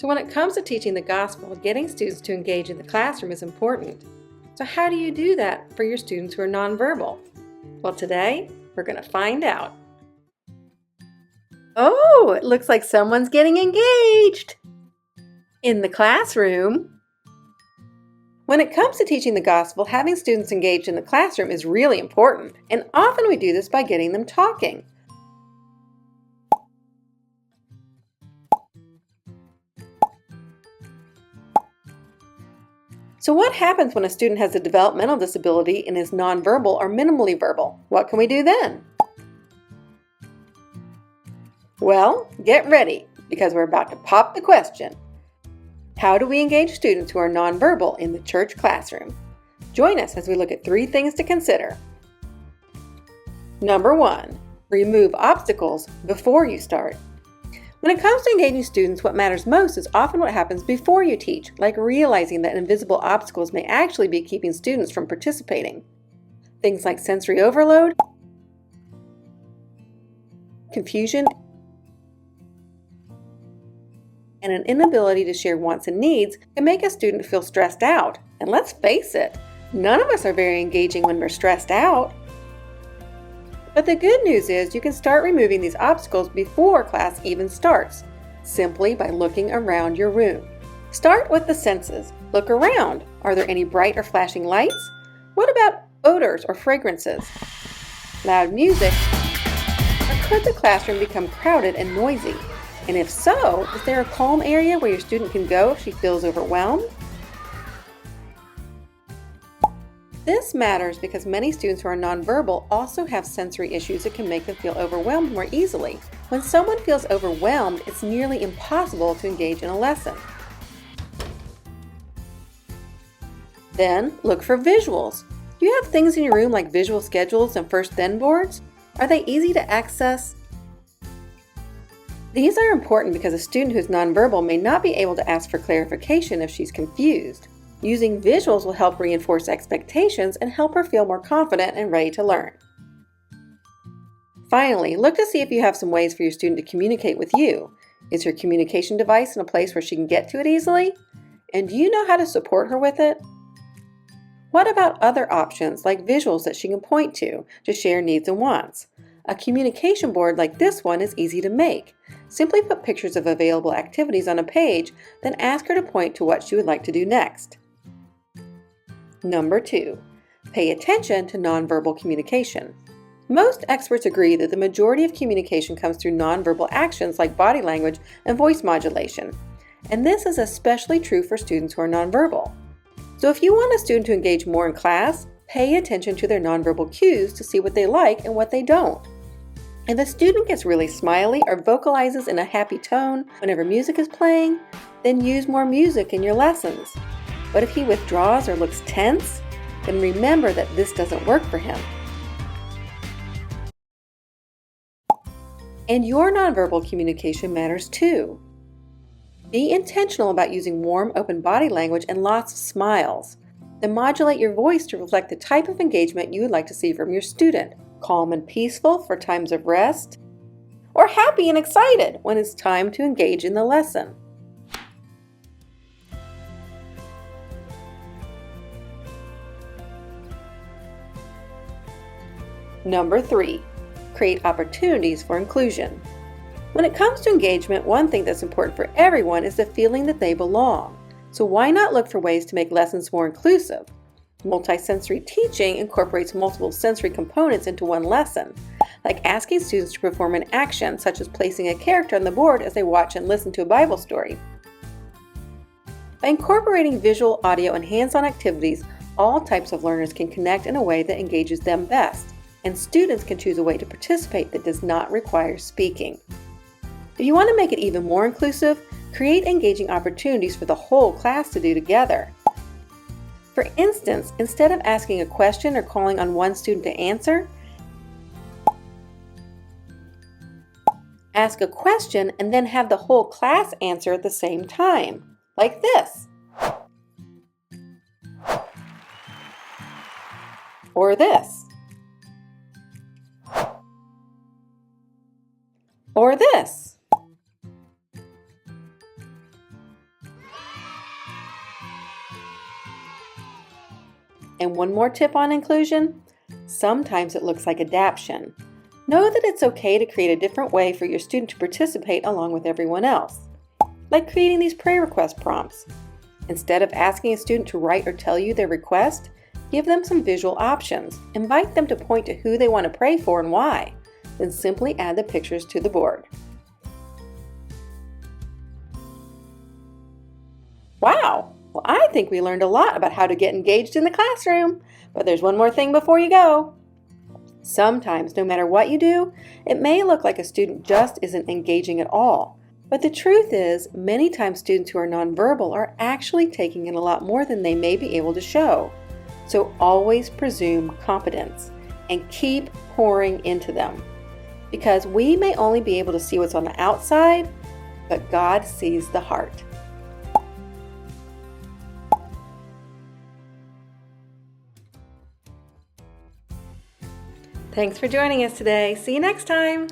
So when it comes to teaching the gospel, getting students to engage in the classroom is important. So how do you do that for your students who are nonverbal? Well, today we're going to find out. Oh, it looks like someone's getting engaged in the classroom. When it comes to teaching the gospel, having students engaged in the classroom is really important, and often we do this by getting them talking. So what happens when a student has a developmental disability and is nonverbal or minimally verbal? What can we do then? Well, get ready, because we're about to pop the question. How do we engage students who are nonverbal in the church classroom? Join us as we look at 3 things to consider. Number 1, remove obstacles before you start. When it comes to engaging students, what matters most is often what happens before you teach, like realizing that invisible obstacles may actually be keeping students from participating. Things like sensory overload, confusion, and an inability to share wants and needs can make a student feel stressed out. And let's face it, none of us are very engaging when we're stressed out. But the good news is you can start removing these obstacles before class even starts, simply by looking around your room. Start with the senses. Look around. Are there any bright or flashing lights? What about odors or fragrances? Loud music? Or could the classroom become crowded and noisy? And if so, is there a calm area where your student can go if she feels overwhelmed? This matters because many students who are nonverbal also have sensory issues that can make them feel overwhelmed more easily. When someone feels overwhelmed, it's nearly impossible to engage in a lesson. Then, look for visuals. Do you have things in your room like visual schedules and first-then boards? Are they easy to access? These are important because a student who's nonverbal may not be able to ask for clarification if she's confused. Using visuals will help reinforce expectations and help her feel more confident and ready to learn. Finally, look to see if you have some ways for your student to communicate with you. Is her communication device in a place where she can get to it easily? And do you know how to support her with it? What about other options like visuals that she can point to share needs and wants? A communication board like this one is easy to make. Simply put pictures of available activities on a page, then ask her to point to what she would like to do next. Number 2, pay attention to nonverbal communication. Most experts agree that the majority of communication comes through nonverbal actions like body language and voice modulation. And this is especially true for students who are nonverbal. So if you want a student to engage more in class, pay attention to their nonverbal cues to see what they like and what they don't. If a student gets really smiley or vocalizes in a happy tone whenever music is playing, then use more music in your lessons. But if he withdraws or looks tense, then remember that this doesn't work for him. And your nonverbal communication matters too. Be intentional about using warm, open body language and lots of smiles. Then modulate your voice to reflect the type of engagement you would like to see from your student. Calm and peaceful for times of rest, or happy and excited when it's time to engage in the lesson. Number 3, create opportunities for inclusion. When it comes to engagement, one thing that's important for everyone is the feeling that they belong. So why not look for ways to make lessons more inclusive? Multisensory teaching incorporates multiple sensory components into one lesson, like asking students to perform an action such as placing a character on the board as they watch and listen to a Bible story. By incorporating visual, audio, and hands-on activities, all types of learners can connect in a way that engages them best, and students can choose a way to participate that does not require speaking. If you want to make it even more inclusive, create engaging opportunities for the whole class to do together. For instance, instead of asking a question or calling on one student to answer, ask a question and then have the whole class answer at the same time, like this. Or this. Or this. And one more tip on inclusion: sometimes it looks like adaptation. Know that it's okay to create a different way for your student to participate along with everyone else. Like creating these prayer request prompts. Instead of asking a student to write or tell you their request, give them some visual options. Invite them to point to who they want to pray for and why. Then simply add the pictures to the board. Wow! Well, I think we learned a lot about how to get engaged in the classroom. But there's one more thing before you go. Sometimes, no matter what you do, it may look like a student just isn't engaging at all. But the truth is, many times students who are nonverbal are actually taking in a lot more than they may be able to show. So always presume competence and keep pouring into them. Because we may only be able to see what's on the outside, but God sees the heart. Thanks for joining us today. See you next time.